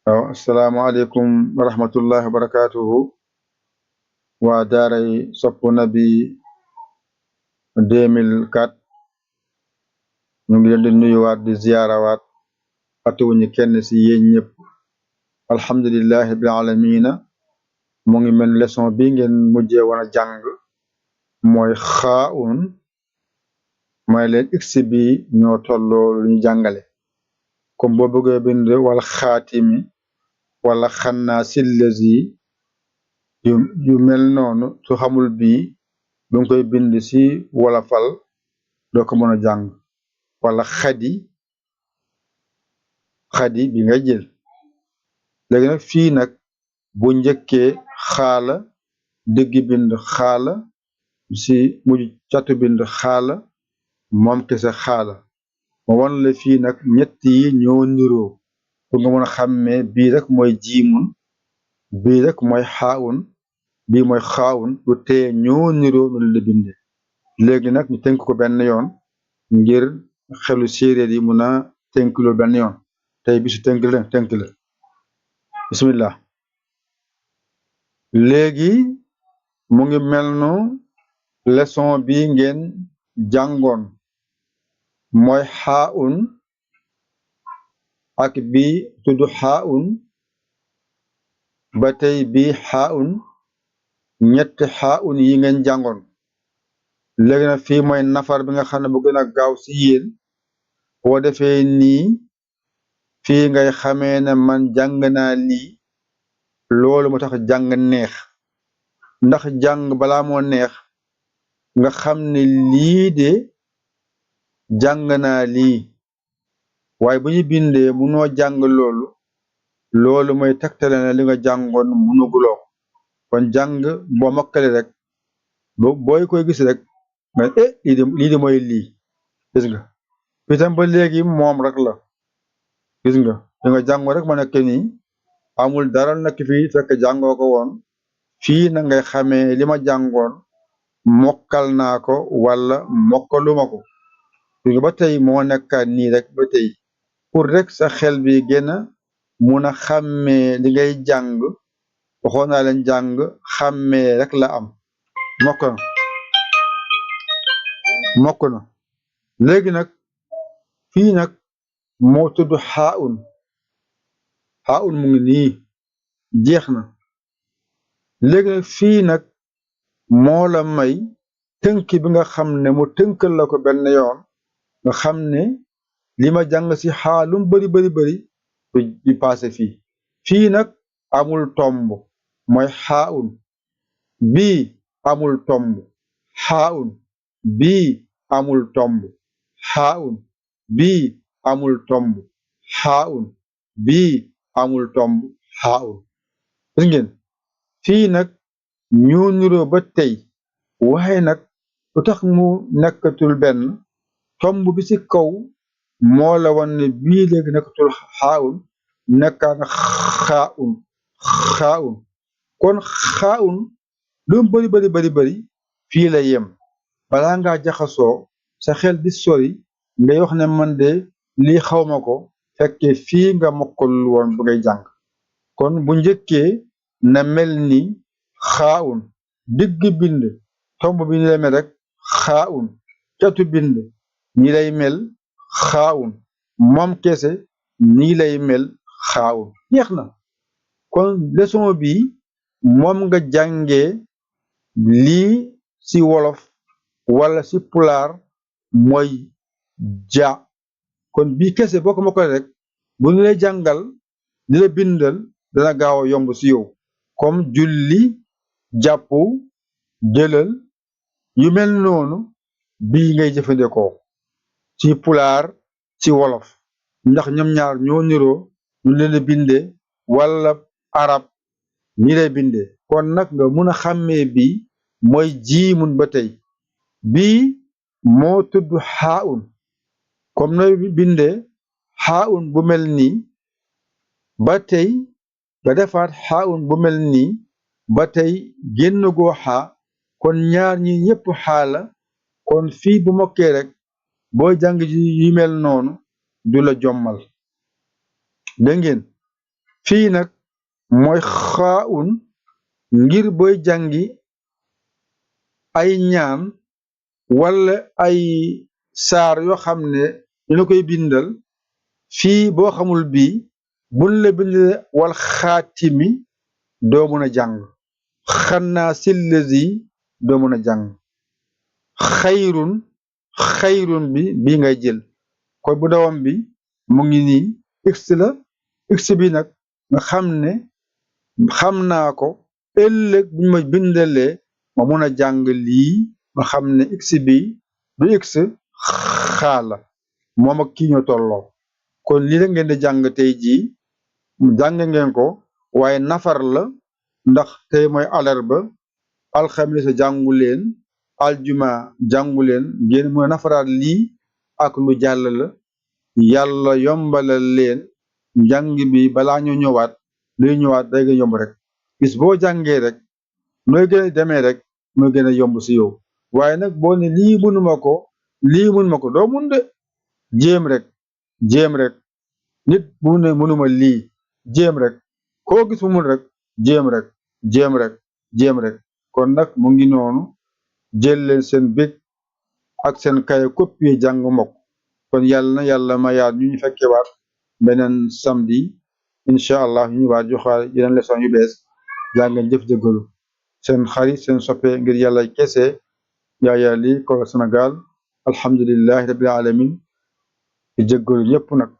waaw asalaamaaleykum wa rahmatullahi wa barakaatuhu waa daaray Sopp Nabi 2004 ñu ngi leen di nuyuwaat di ziyaarawaat fàttewuñu kenn ci yéen ñëpp alhamdulillahi rabbil alamina mu ngi mel leçon bi ngeen mujjee woon a jàng mooy xaaun mooy leen x bi ñoo tolloo lu ñu jàngale comme boo bëggee bind wala xaatimi wala xannaa sillazi yu mel noonu su xamul bii du nga koy bind ci wolofal doo ko mën a jàng wala xadi bi nga jël léegi nag fii nag bu njëkkee xaala dëgg bind xaala ci mujj catu bind xaala moom kese xaala ma wan la fii nag ñett yi ñoo niroo pour nga mën a xàmmee bii rek mooy jiimun bii rek mooy xaawun bii mooy xaawun lu tee ñoo niroo nu la binde léegi nag ñu tënk ko benn yoon ngir xelu séeréer yi mun a tënk lu benn yoon tey bisu tënk la bismillah léegi mu ngi mel nu leçon bi ngeen jàngoon mooy xaawun ak bi tudd xaawun ba tey bi xaawun ñetti xaawun yi ngeen jàngoon léegi nag fii mooy nafar bi nga xam ne bu gën a gaaw ci yéen boo defee nii fii ngay xamee ne man jàng naa lii loolu moo tax jàng neex ndax jàng balaa moo neex nga xam ne lii de jàng naa lii waaye bu ñu bindee munoo jàng loolu mooy tegtale na li nga jàngoon munuguloo kon jàng boo mokkale rek booy koy gis rek nga lii de mooy lii gis nga fitam ba léegi moom rek la gis nga li nga jàngoon rek ma nekk nii amul dara nekk fii fekk jàngoo ko woon fii na ngay xamee li ma jàngoon mokkal naa ko wala mokkaluma ko gis nga ba tey moo nekkaat nii rek ba tey pour rek sa xel bi gën a mun a xàmmee li ngay jàng waxoon naa leen jàng xàmmee rek la am mokk na léegi nag fii nag moo tudd xaawun mu ngi nii jeex na léegi nag fii nag moo la may tënk bi nga xam ne mu tënkal la ko benn yoon nga xam ne li ma jàng ci xaalum bari di passé fii nag amul tomb mooy xaawun bii amul tomb xaawun bii amul tomb xaawun bii amul tomb xaawun bii amul tomb xaawun gis ngeen fii nag ñoo niroo ba tey waaye nag lu tax mu nekkatul benn tomb bi ci kaw moo la wan ne bii léegi nekkatul xaawun nekkaa na xaawun kon xaawun lu bari fii la yem balaa ngaa jaxasoo sa xel di sori ngay wax ne man de lii xawma ko fekkee fii nga mokkal woon bu ngay jàng kon bu njëkkee na mel ni xaawun digg bind tomb bi ni lay mel rek xaawun catu bind ni lay mel xaawun moom kese nii lay mel xaawun jeex na kon leçon bi moom nga jàngee lii ci wolof wala ci pulaar mooy ja kon bii kese boo ko mokkale rek bu ñu lay jàngal di la bindal dana gaaw a yomb ci yow comme julli jàpp jëlal yu mel noonu bii ngay jëfandikoo ci pulaar ci wolof ndax ñoom ñaar ñoo niroo ñu leen a bindee wala arab ñi lay bindee kon nag nga mun a xàmmee bii mooy jiimun ba tey bii moo tudd xaawun comme na bindee xaawun bu mel nii ba tey nga defaat xaawun bu mel nii ba tey génn goo xaa kon ñaar ñi ñépp xaala kon fii bu mokkee rek boo jàng ji yu mel noonu du la jommal dégg ngeen fii nag mooy xaa'un ngir booy jàngi ay ñaan wala ay saar yoo xam ne ñu la koy bindal fii boo xamul bii buñ la bindal wal xaatimi doo mën a jàng xannaa sillazi doo mën a jàng xayrun bi bii ngay jël kon bu dawam bi mu ngi nii x la x bi nag nga xam ne xam naa ko ëllëg buñ ma bindalee ma mun a jàng lii ma xam ne x bi du x xaala moom ak kii ñoo tolloo kon lii la ngeen di jàng tey jii jàng ngeen ko waaye nafar la ndax tey mooy alarba alxamis jàngu leen aljuma jàngu leen ngeen mën a nafaraat lii ak lu jàll la yàlla yombalal leen njàng bi balaa ñu ñëwaat luy ñëwaat day gën a yomb rek bis boo jàngee rek nooy gën a demee rek mooy gën a yomb si yow waaye nag boo ne lii mënuma ko doo mun de jéem rek nit bu ne mënuma lii jéem rek koo gis mu mun rek jéem rek kon nag mu ngi noonu jël leen seen big ak seen kaye copier jàng mokk kon yàlla mayaat ñu fekkee waat beneen samedi incha allah ñu waat joxaat yeneen leçon yu bees jàngeen jëf jëggalu seen xarit seen soppe ngir yàlla kese Yaya Ly Koweït Sénégal alhamdulillahi rabbil alamin jëggalu ñëpp nag